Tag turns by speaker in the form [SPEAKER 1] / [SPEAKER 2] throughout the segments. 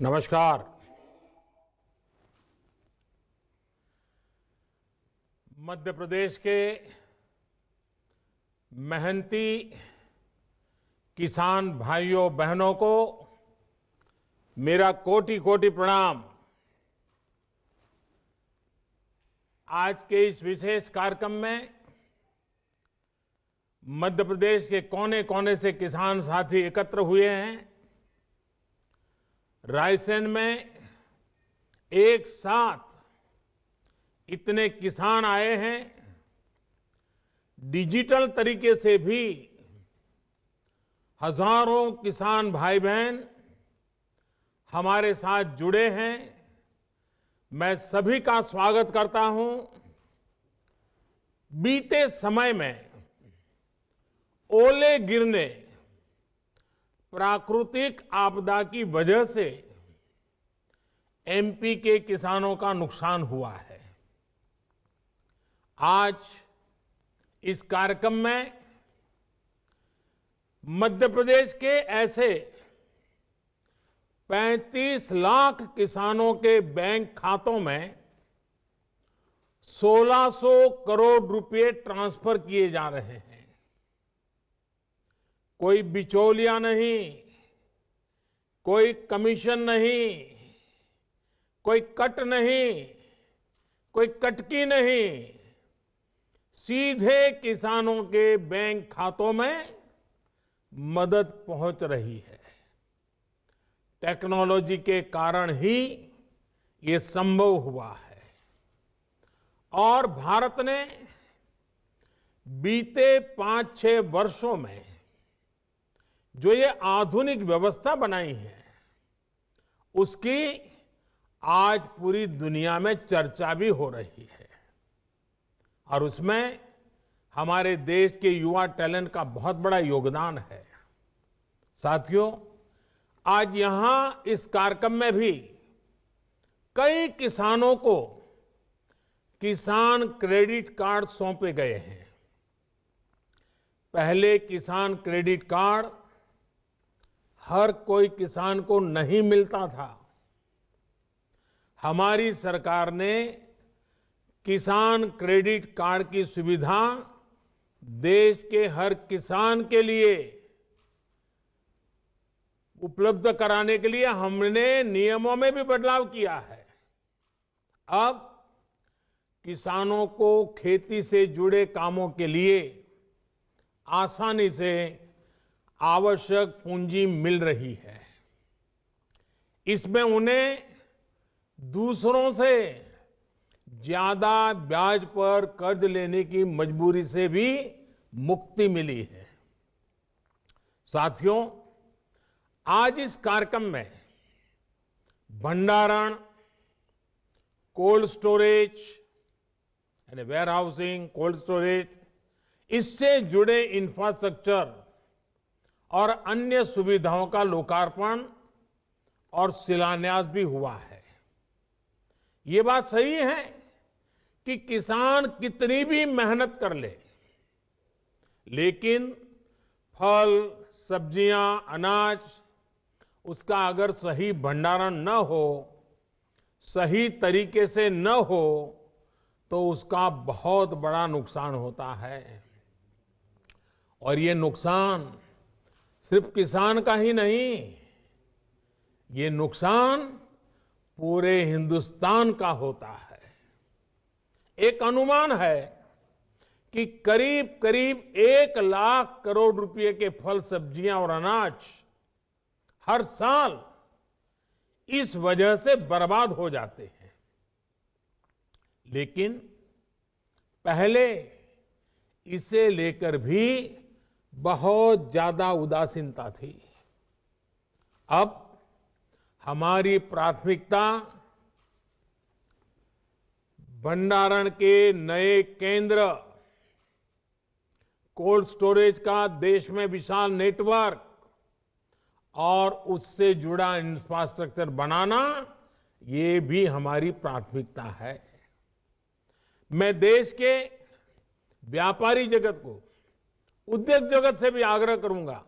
[SPEAKER 1] नमस्कार। मध्य प्रदेश के मेहनती किसान भाइयों बहनों को मेरा कोटि कोटि प्रणाम। आज के इस विशेष कार्यक्रम में मध्य प्रदेश के कोने कोने से किसान साथी एकत्र हुए हैं। रायसेन में एक साथ इतने किसान आए हैं। डिजिटल तरीके से भी हजारों किसान भाई बहन हमारे साथ जुड़े हैं। मैं सभी का स्वागत करता हूं। बीते समय में ओले गिरने, प्राकृतिक आपदा की वजह से एमपी के किसानों का नुकसान हुआ है। आज इस कार्यक्रम में मध्य प्रदेश के ऐसे 35 लाख किसानों के बैंक खातों में 1600 करोड़ रुपए ट्रांसफर किए जा रहे हैं। कोई बिचौलिया नहीं, कोई कमीशन नहीं, कोई कट नहीं, कोई कटकी नहीं, सीधे किसानों के बैंक खातों में मदद पहुंच रही है। टेक्नोलॉजी के कारण ही ये संभव हुआ है और भारत ने बीते 5-6 वर्षों में जो ये आधुनिक व्यवस्था बनाई है, उसकी आज पूरी दुनिया में चर्चा भी हो रही है और उसमें हमारे देश के युवा टैलेंट का बहुत बड़ा योगदान है। साथियों, आज यहां इस कार्यक्रम में भी कई किसानों को किसान क्रेडिट कार्ड सौंपे गए हैं। पहले किसान क्रेडिट कार्ड हर कोई किसान को नहीं मिलता था। हमारी सरकार ने किसान क्रेडिट कार्ड की सुविधा देश के हर किसान के लिए उपलब्ध कराने के लिए हमने नियमों में भी बदलाव किया है। अब किसानों को खेती से जुड़े कामों के लिए आसानी से आवश्यक पूंजी मिल रही है। इसमें उन्हें दूसरों से ज्यादा ब्याज पर कर्ज लेने की मजबूरी से भी मुक्ति मिली है। साथियों, आज इस कार्यक्रम में भंडारण, कोल्ड स्टोरेज यानी वेयर हाउसिंग, कोल्ड स्टोरेज, इससे जुड़े इंफ्रास्ट्रक्चर और अन्य सुविधाओं का लोकार्पण और शिलान्यास भी हुआ है। ये बात सही है कि किसान कितनी भी मेहनत कर ले, लेकिन फल, सब्जियां, अनाज, उसका अगर सही भंडारण न हो, सही तरीके से न हो, तो उसका बहुत बड़ा नुकसान होता है। और ये नुकसान सिर्फ किसान का ही नहीं, ये नुकसान पूरे हिंदुस्तान का होता है। एक अनुमान है कि करीब करीब 1 लाख करोड़ रुपए के फल, सब्जियां और अनाज हर साल इस वजह से बर्बाद हो जाते हैं। लेकिन पहले इसे लेकर भी बहुत ज्यादा उदासीनता थी। अब हमारी प्राथमिकता भंडारण के नए केंद्र, कोल्ड स्टोरेज का देश में विशाल नेटवर्क और उससे जुड़ा इंफ्रास्ट्रक्चर बनाना, ये भी हमारी प्राथमिकता है। मैं देश के व्यापारी जगत को, उद्योग जगत से भी आग्रह करूंगा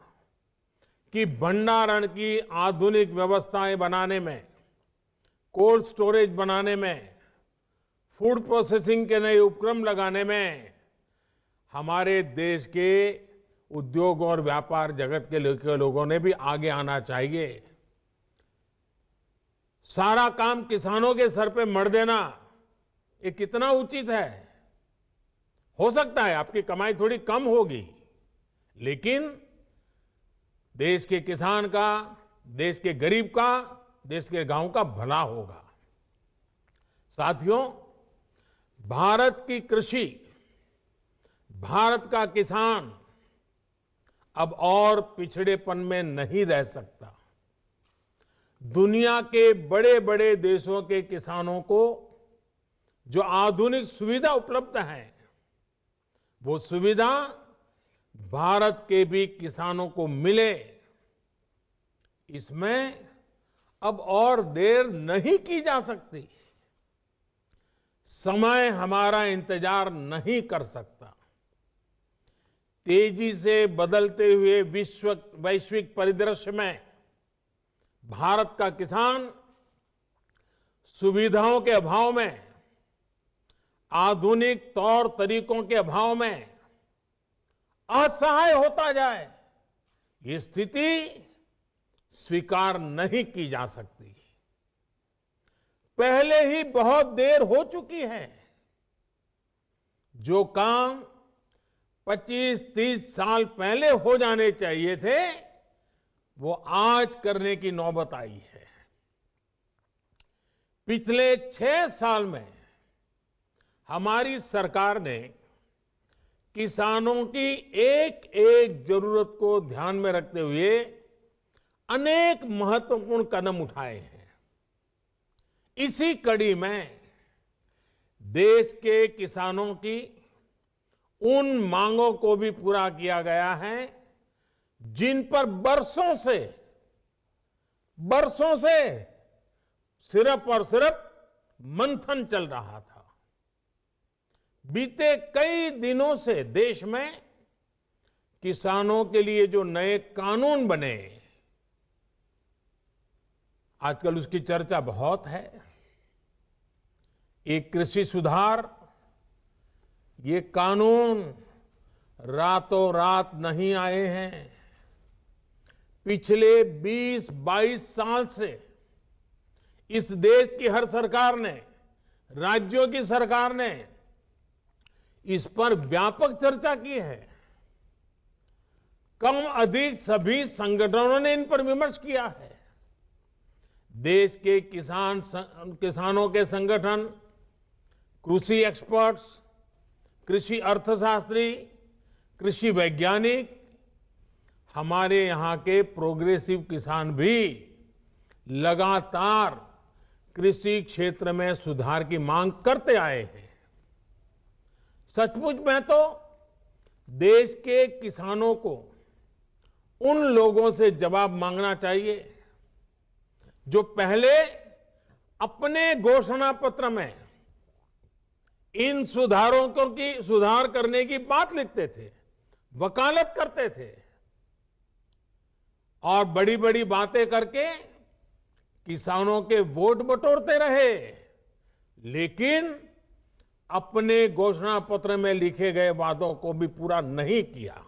[SPEAKER 1] कि भंडारण की आधुनिक व्यवस्थाएं बनाने में, कोल्ड स्टोरेज बनाने में, फूड प्रोसेसिंग के नए उपक्रम लगाने में हमारे देश के उद्योग और व्यापार जगत के लोगों ने भी आगे आना चाहिए। सारा काम किसानों के सर पे मढ़ देना, ये कितना उचित है? हो सकता है आपकी कमाई थोड़ी कम होगी, लेकिन देश के किसान का, देश के गरीब का, देश के गांव का भला होगा। साथियों, भारत की कृषि, भारत का किसान अब और पिछड़ेपन में नहीं रह सकता। दुनिया के बड़े बड़े देशों के किसानों को जो आधुनिक सुविधा उपलब्ध है, वो सुविधा भारत के भी किसानों को मिले, इसमें अब और देर नहीं की जा सकती। समय हमारा इंतजार नहीं कर सकता। तेजी से बदलते हुए वैश्विक परिदृश्य में भारत का किसान सुविधाओं के अभाव में, आधुनिक तौर तरीकों के अभाव में असहाय होता जाए, ये स्थिति स्वीकार नहीं की जा सकती। पहले ही बहुत देर हो चुकी है। जो काम 25-30 साल पहले हो जाने चाहिए थे, वो आज करने की नौबत आई है। पिछले 6 साल में हमारी सरकार ने किसानों की एक एक जरूरत को ध्यान में रखते हुए अनेक महत्वपूर्ण कदम उठाए हैं। इसी कड़ी में देश के किसानों की उन मांगों को भी पूरा किया गया है जिन पर बरसों से सिर्फ और सिर्फ मंथन चल रहा था। बीते कई दिनों से देश में किसानों के लिए जो नए कानून बने, आजकल उसकी चर्चा बहुत है। एक कृषि सुधार, ये कानून रातों रात नहीं आए हैं। पिछले 20-22 साल से इस देश की हर सरकार ने, राज्यों की सरकार ने इस पर व्यापक चर्चा की है। कम अधिक सभी संगठनों ने इन पर विमर्श किया है। देश के किसानों के संगठन, कृषि एक्सपर्ट्स, कृषि अर्थशास्त्री, कृषि वैज्ञानिक, हमारे यहां के प्रोग्रेसिव किसान भी लगातार कृषि क्षेत्र में सुधार की मांग करते आए हैं। सचमुच में तो देश के किसानों को उन लोगों से जवाब मांगना चाहिए जो पहले अपने घोषणा पत्र में इन सुधार करने की बात लिखते थे, वकालत करते थे और बड़ी बड़ी बातें करके किसानों के वोट बटोरते रहे, लेकिन अपने घोषणा पत्र में लिखे गए वादों को भी पूरा नहीं किया।